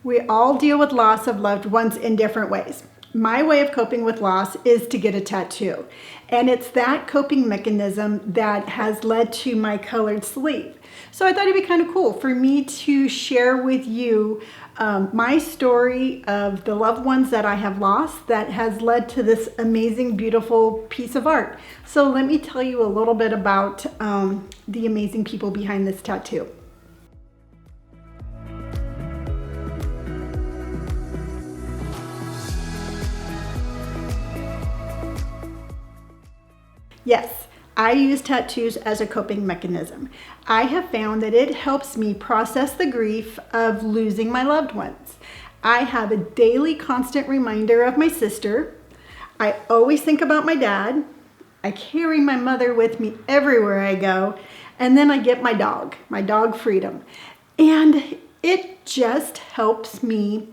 We all deal with loss of loved ones in different ways. My way of coping with loss is to get a tattoo. And it's that coping mechanism that has led to my colored sleeve. So I thought it'd be kind of cool for me to share with you my story of the loved ones that I have lost that has led to this amazing, beautiful piece of art. So let me tell you a little bit about the amazing people behind this tattoo. Yes, I use tattoos as a coping mechanism. I have found that it helps me process the grief of losing my loved ones. I have a daily constant reminder of my sister. I always think about my dad. I carry my mother with me everywhere I go. And then I get my dog Freedom. And it just helps me.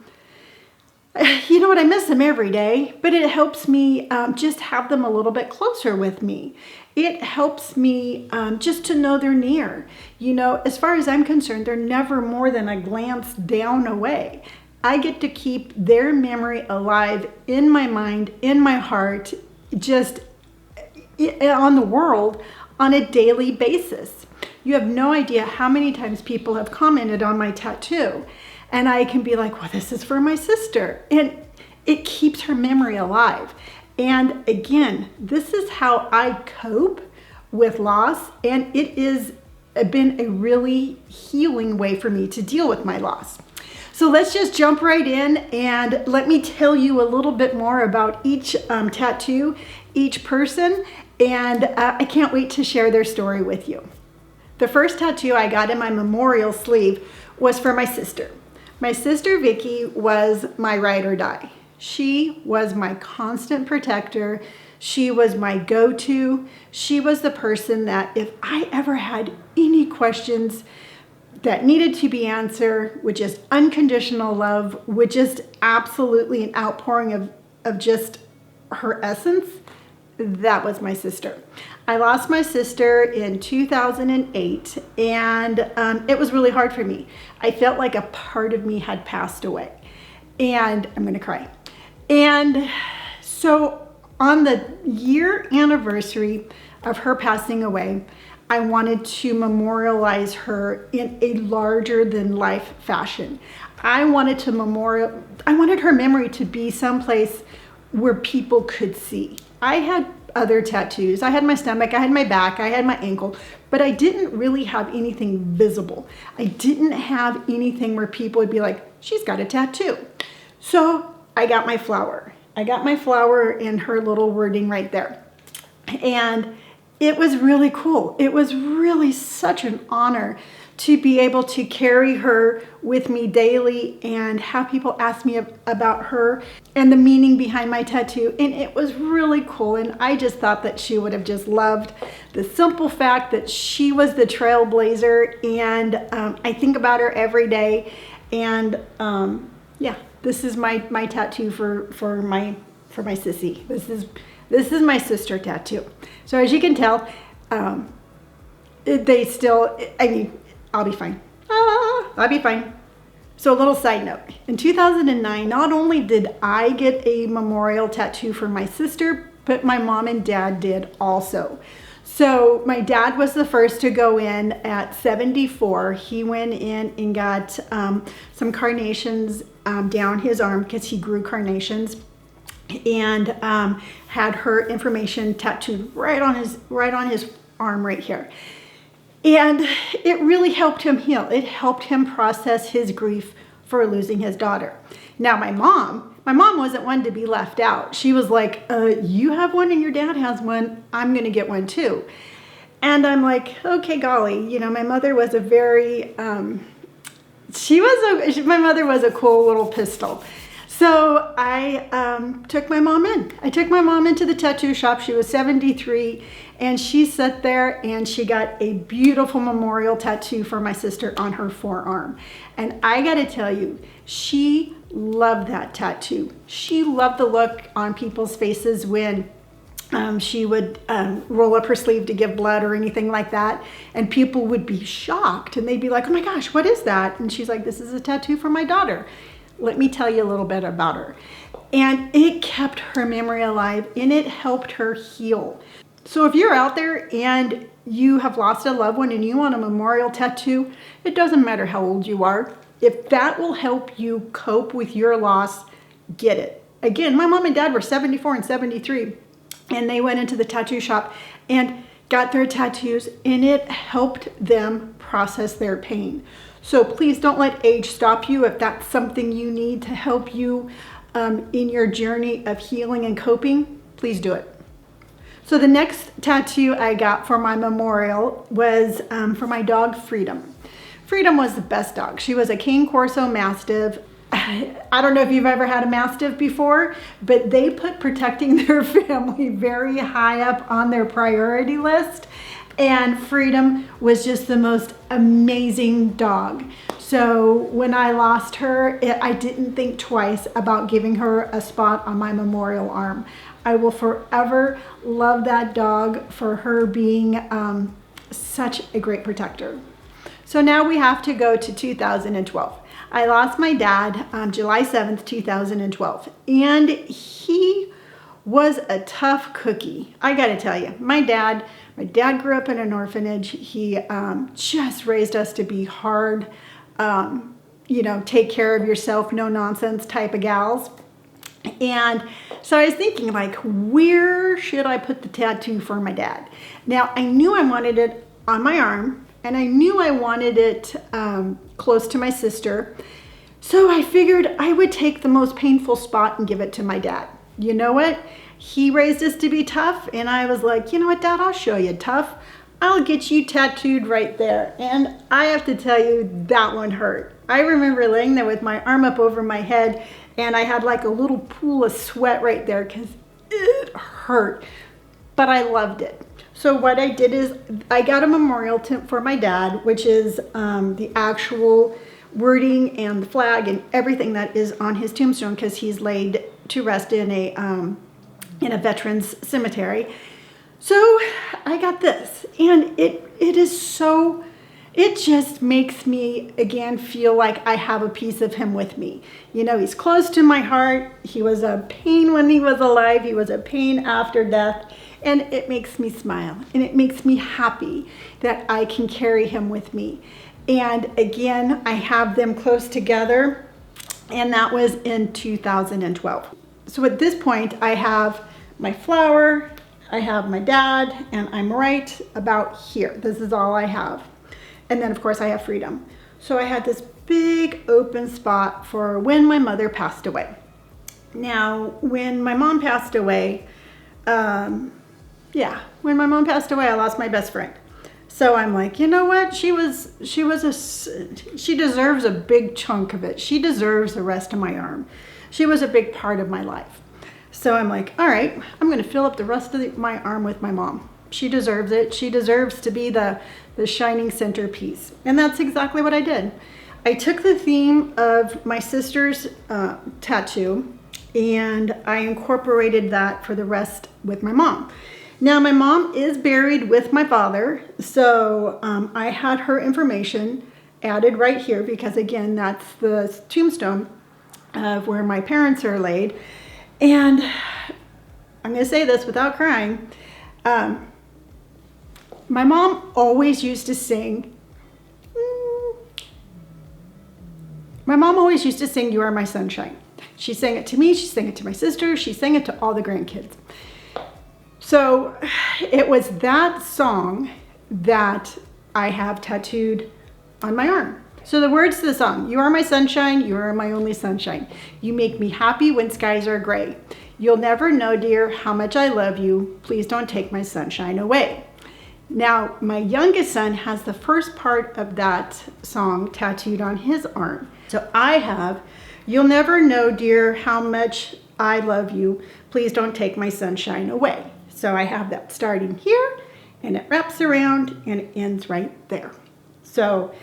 You know what, I miss them every day, but it helps me just have them a little bit closer with me. It helps me just to know they're near. You know, as far as I'm concerned, they're never more than a glance down away. I get to keep their memory alive in my mind, in my heart, just on the world on a daily basis. You have no idea how many times people have commented on my tattoo. And I can be like, well, this is for my sister. And it keeps her memory alive. And again, this is how I cope with loss. And it has been a really healing way for me to deal with my loss. So let's just jump right in and let me tell you a little bit more about each tattoo, each person. And I can't wait to share their story with you. The first tattoo I got in my memorial sleeve was for my sister. My sister Vicki was my ride or die. She was my constant protector. She was my go-to. She was the person that if I ever had any questions that needed to be answered with just unconditional love, with just absolutely an outpouring of just her essence, that was my sister. I lost my sister in 2008, and it was really hard for me. I felt like a part of me had passed away, and I'm gonna cry. And so on the year anniversary of her passing away, I wanted to memorialize her in a larger than life fashion. I wanted her memory to be someplace where people could see. I had other tattoos. I had my stomach, I had my back, I had my ankle, but I didn't really have anything visible. I didn't have anything where people would be like, she's got a tattoo. So I got my flower. I got my flower in her little wording right there. And it was really cool. It was really such an honor to be able to carry her with me daily and have people ask me about her and the meaning behind my tattoo. And it was really cool. And I just thought that she would have just loved the simple fact that she was the trailblazer. And I think about her every day. And yeah, this is my tattoo for my sissy. This is my sister tattoo. So as you can tell, I'll be fine. I'll be fine. So a little side note. In 2009, not only did I get a memorial tattoo for my sister, but my mom and dad did also. So my dad was the first to go in at 74. He went in and got some carnations down his arm because he grew carnations, and had her information tattooed right on his arm right here. And it really helped him heal. It helped him process his grief for losing his daughter. Now my mom wasn't one to be left out. She was like, you have one and your dad has one, I'm gonna get one too. And I'm like, okay, golly, you know, my mother was a very, my mother was a cool little pistol. So I took my mom in. I took my mom into the tattoo shop. She was 73, and she sat there and she got a beautiful memorial tattoo for my sister on her forearm. And I got to tell you, she loved that tattoo. She loved the look on people's faces when she would roll up her sleeve to give blood or anything like that. And people would be shocked and they'd be like, oh my gosh, what is that? And she's like, this is a tattoo for my daughter. Let me tell you a little bit about her. And it kept her memory alive and it helped her heal. So if you're out there and you have lost a loved one and you want a memorial tattoo, it doesn't matter how old you are. If that will help you cope with your loss, get it. Again, my mom and dad were 74 and 73, and they went into the tattoo shop and got their tattoos, and it helped them process their pain. So please don't let age stop you. If that's something you need to help you in your journey of healing and coping, please do it. So the next tattoo I got for my memorial was for my dog Freedom. Freedom was the best dog. She was a Cane Corso Mastiff. I don't know if you've ever had a Mastiff before, but they put protecting their family very high up on their priority list. And Freedom was just the most amazing dog. So when I lost her, I didn't think twice about giving her a spot on my memorial arm. I will forever love that dog for her being such a great protector. So now we have to go to 2012. I lost my dad on July 7th, 2012, and he was a tough cookie. I gotta tell you, my dad grew up in an orphanage. He just raised us to be hard, take care of yourself, no nonsense type of gals. And so I was thinking, like, where should I put the tattoo for my dad? Now, I knew I wanted it on my arm, and I knew I wanted it close to my sister. So I figured I would take the most painful spot and give it to my dad. You know what? He raised us to be tough, and I was like, you know what, Dad, I'll show you tough. I'll get you tattooed right there. And I have to tell you, that one hurt. I remember laying there with my arm up over my head, and I had like a little pool of sweat right there because it hurt, but I loved it. So what I did is I got a memorial for my dad, which is the actual wording and the flag and everything that is on his tombstone, because he's laid to rest in a veterans cemetery. So I got this, and it just makes me again feel like I have a piece of him with me. You know, he's close to my heart. He was a pain when he was alive. He was a pain after death. And it makes me smile, and it makes me happy that I can carry him with me. And again, I have them close together, and that was in 2012. So at this point, I have my flower, I have my dad, and I'm right about here. This is all I have. And then of course I have Freedom. So I had this big open spot for when my mother passed away. Now, when my mom passed away, I lost my best friend. So I'm like, you know what? She deserves a big chunk of it. She deserves the rest of my arm. She was a big part of my life. So I'm like, all right, I'm going to fill up the rest of my arm with my mom. She deserves it. She deserves to be the shining centerpiece. And that's exactly what I did. I took the theme of my sister's tattoo, and I incorporated that for the rest with my mom. Now, my mom is buried with my father, so I had her information added right here because, again, that's the tombstone of where my parents are laid. And I'm going to say this without crying. My mom always used to sing. You Are My Sunshine. She sang it to me. She sang it to my sister. She sang it to all the grandkids. So it was that song that I have tattooed on my arm. So the words to the song: you are my sunshine, you are my only sunshine. You make me happy when skies are gray. You'll never know, dear, how much I love you. Please don't take my sunshine away. Now, my youngest son has the first part of that song tattooed on his arm. So I have, you'll never know, dear, how much I love you. Please don't take my sunshine away. So I have that starting here, and it wraps around, and it ends right there. So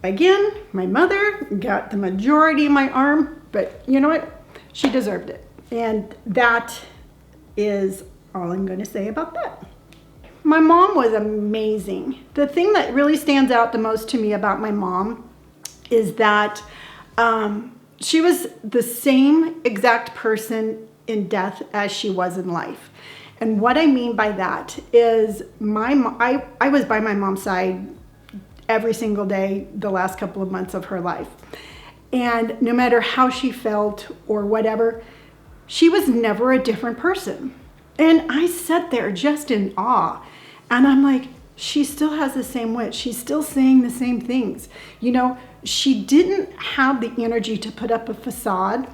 again, my mother got the majority of my arm, but you know what? She deserved it. And that is all I'm going to say about that. My mom was amazing. The thing that really stands out the most to me about my mom is that she was the same exact person in death as she was in life. And what I mean by that is I was by my mom's side every single day the last couple of months of her life. And no matter how she felt or whatever, she was never a different person. And I sat there just in awe. And I'm like, she still has the same wit. She's still saying the same things. You know, she didn't have the energy to put up a facade.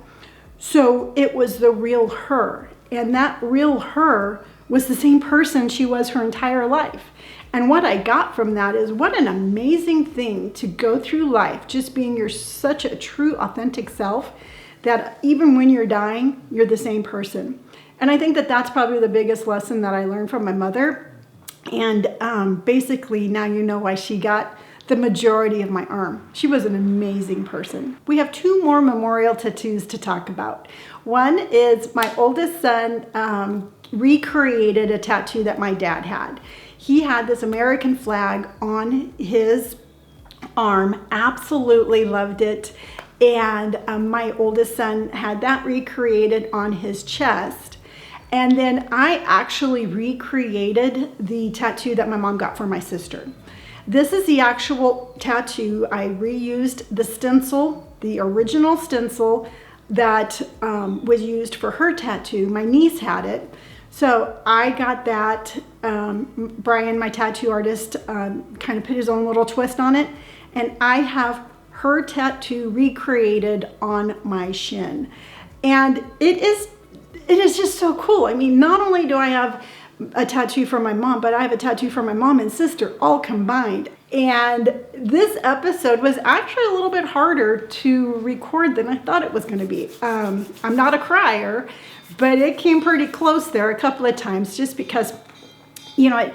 So it was the real her. And that real her was the same person she was her entire life. And what I got from that is what an amazing thing to go through life, just being such a true, authentic self, that even when you're dying, you're the same person. And I think that that's probably the biggest lesson that I learned from my mother. And basically now you know why she got the majority of my arm. She was an amazing person. We have 2 more memorial tattoos to talk about. One is my oldest son recreated a tattoo that my dad had. He had this American flag on his arm, absolutely loved it. And my oldest son had that recreated on his chest. And then I actually recreated the tattoo that my mom got for my sister. This is the actual tattoo. I reused the stencil, the original stencil that was used for her tattoo. My niece had it. So I got that. Brian, my tattoo artist, kind of put his own little twist on it. And I have her tattoo recreated on my shin. And it is just so cool. I mean, not only do I have a tattoo for my mom, but I have a tattoo for my mom and sister all combined. And this episode was actually a little bit harder to record than I thought it was going to be. I'm not a crier, but it came pretty close there a couple of times just because, you know,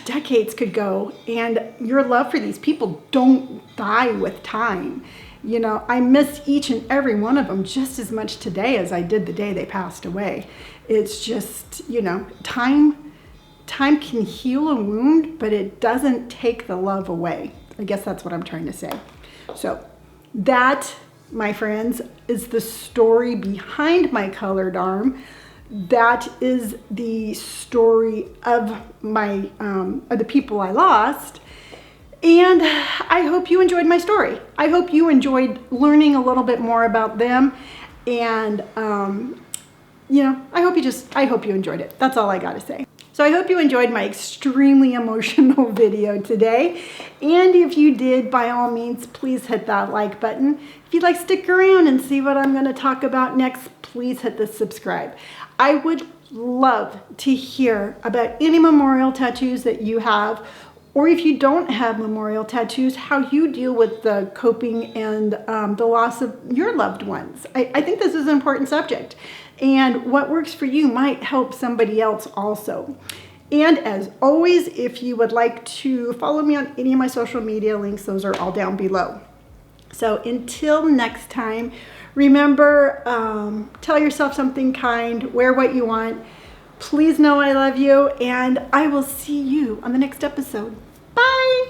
decades could go and your love for these people don't die with time. You know, I miss each and every one of them just as much today as I did the day they passed away. It's just, you know, time can heal a wound, but it doesn't take the love away. I guess that's what I'm trying to say. So that, my friends, is the story behind my colored arm. That is the story of my of the people I lost. And I hope you enjoyed my story. I hope you enjoyed learning a little bit more about them. And, you know, I hope you enjoyed it. That's all I got to say. So I hope you enjoyed my extremely emotional video today. And if you did, by all means, please hit that like button. If you'd like to stick around and see what I'm going to talk about next, please hit the subscribe. I would love to hear about any memorial tattoos that you have, or if you don't have memorial tattoos, how you deal with the coping and the loss of your loved ones. I think this is an important subject, and what works for you might help somebody else also. And as always, if you would like to follow me on any of my social media links, those are all down below. So until next time, remember, tell yourself something kind, wear what you want. Please know I love you, and I will see you on the next episode. Bye!